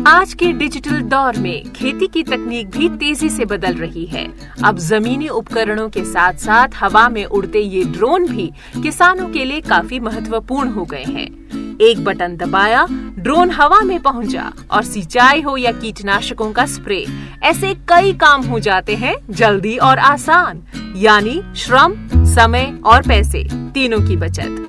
आज के डिजिटल दौर में खेती की तकनीक भी तेजी से बदल रही है। अब जमीनी उपकरणों के साथ साथ हवा में उड़ते ये ड्रोन भी किसानों के लिए काफी महत्वपूर्ण हो गए हैं। एक बटन दबाया, ड्रोन हवा में पहुंचा और सिंचाई हो या कीटनाशकों का स्प्रे, ऐसे कई काम हो जाते हैं जल्दी और आसान। यानी श्रम, समय और पैसे तीनों की बचत।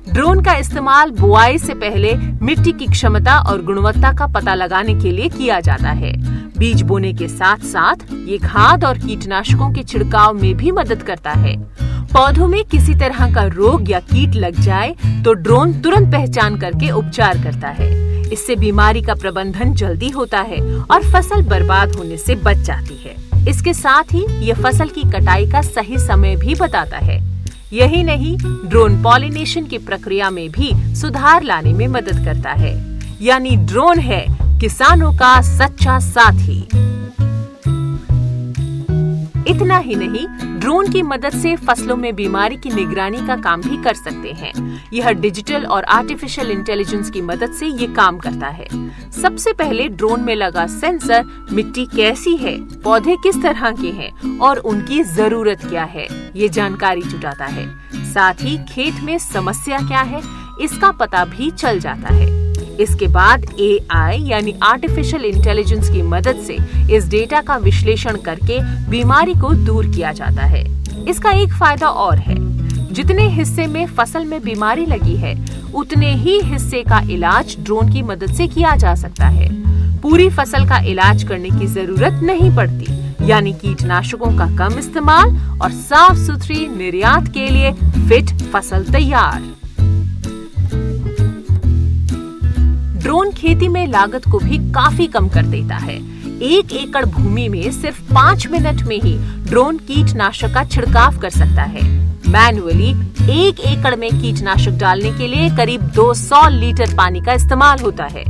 ड्रोन का इस्तेमाल बुआई से पहले मिट्टी की क्षमता और गुणवत्ता का पता लगाने के लिए किया जाता है। बीज बोने के साथ साथ ये खाद और कीटनाशकों के छिड़काव में भी मदद करता है। पौधों में किसी तरह का रोग या कीट लग जाए तो ड्रोन तुरंत पहचान करके उपचार करता है। इससे बीमारी का प्रबंधन जल्दी होता है और फसल बर्बाद होने से बच जाती है। इसके साथ ही ये फसल की कटाई का सही समय भी बताता है। यही नहीं, ड्रोन पॉलिनेशन की प्रक्रिया में भी सुधार लाने में मदद करता है। यानी ड्रोन है किसानों का सच्चा साथी। इतना ही नहीं, ड्रोन की मदद से फसलों में बीमारी की निगरानी का काम भी कर सकते हैं। यह डिजिटल और आर्टिफिशियल इंटेलिजेंस की मदद से ये काम करता है। सबसे पहले ड्रोन में लगा सेंसर मिट्टी कैसी है, पौधे किस तरह के हैं और उनकी जरूरत क्या है, ये जानकारी जुटाता है। साथ ही खेत में समस्या क्या है, इसका पता भी चल जाता है। इसके बाद AI यानी आर्टिफिशियल इंटेलिजेंस की मदद से इस डेटा का विश्लेषण करके बीमारी को दूर किया जाता है। इसका एक फायदा और है, जितने हिस्से में फसल में बीमारी लगी है, उतने ही हिस्से का इलाज ड्रोन की मदद से किया जा सकता है। पूरी फसल का इलाज करने की जरूरत नहीं पड़ती। यानी कीटनाशकों का कम इस्तेमाल और साफ सुथरी निर्यात के लिए फिट फसल तैयार। ड्रोन खेती में लागत को भी काफी कम कर देता है। 1 एकड़ भूमि में सिर्फ 5 मिनट में ही ड्रोन कीटनाशक का छिड़काव कर सकता है। मैन्युअली 1 एकड़ में कीटनाशक डालने के लिए करीब 200 लीटर पानी का इस्तेमाल होता है।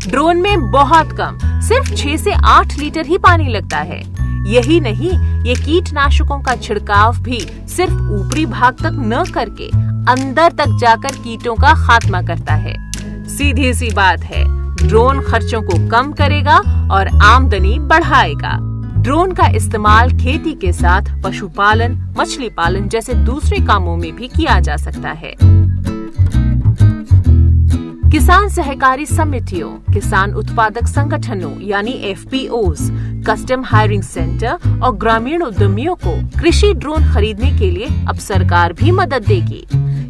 ड्रोन में बहुत कम, सिर्फ 6 से 8 लीटर ही पानी लगता है। यही नहीं, ये कीटनाशकों का छिड़काव भी सिर्फ ऊपरी भाग तक न करके अंदर तक जाकर कीटों का खात्मा करता है। सीधी सी बात है, ड्रोन खर्चों को कम करेगा और आमदनी बढ़ाएगा। ड्रोन का इस्तेमाल खेती के साथ पशुपालन, मछली पालन जैसे दूसरे कामों में भी किया जा सकता है। किसान सहकारी समितियों, किसान उत्पादक संगठनों यानी FPOs, कस्टम हायरिंग सेंटर और ग्रामीण उद्यमियों को कृषि ड्रोन खरीदने के लिए अब सरकार भी मदद देगी।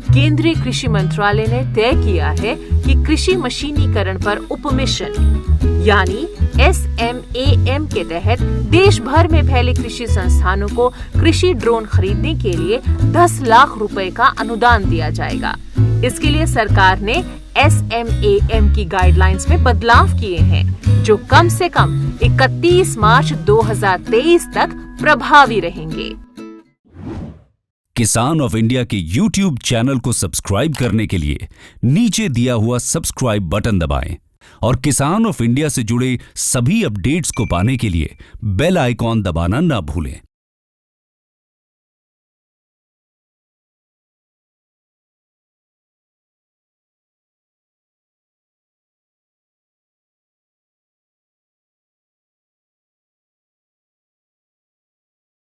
केंद्रीय कृषि मंत्रालय ने तय किया है कि कृषि मशीनीकरण पर उपमिशन यानी SMAM के तहत देश भर में फैले कृषि संस्थानों को कृषि ड्रोन खरीदने के लिए 10 लाख रुपए का अनुदान दिया जाएगा। इसके लिए सरकार ने SMAM की गाइडलाइंस में बदलाव किए हैं, जो कम से कम 31 मार्च 2023 तक प्रभावी रहेंगे। किसान ऑफ इंडिया के YouTube चैनल को सब्सक्राइब करने के लिए नीचे दिया हुआ सब्सक्राइब बटन दबाएं और किसान ऑफ इंडिया से जुड़े सभी अपडेट्स को पाने के लिए बेल आइकॉन दबाना न भूलें।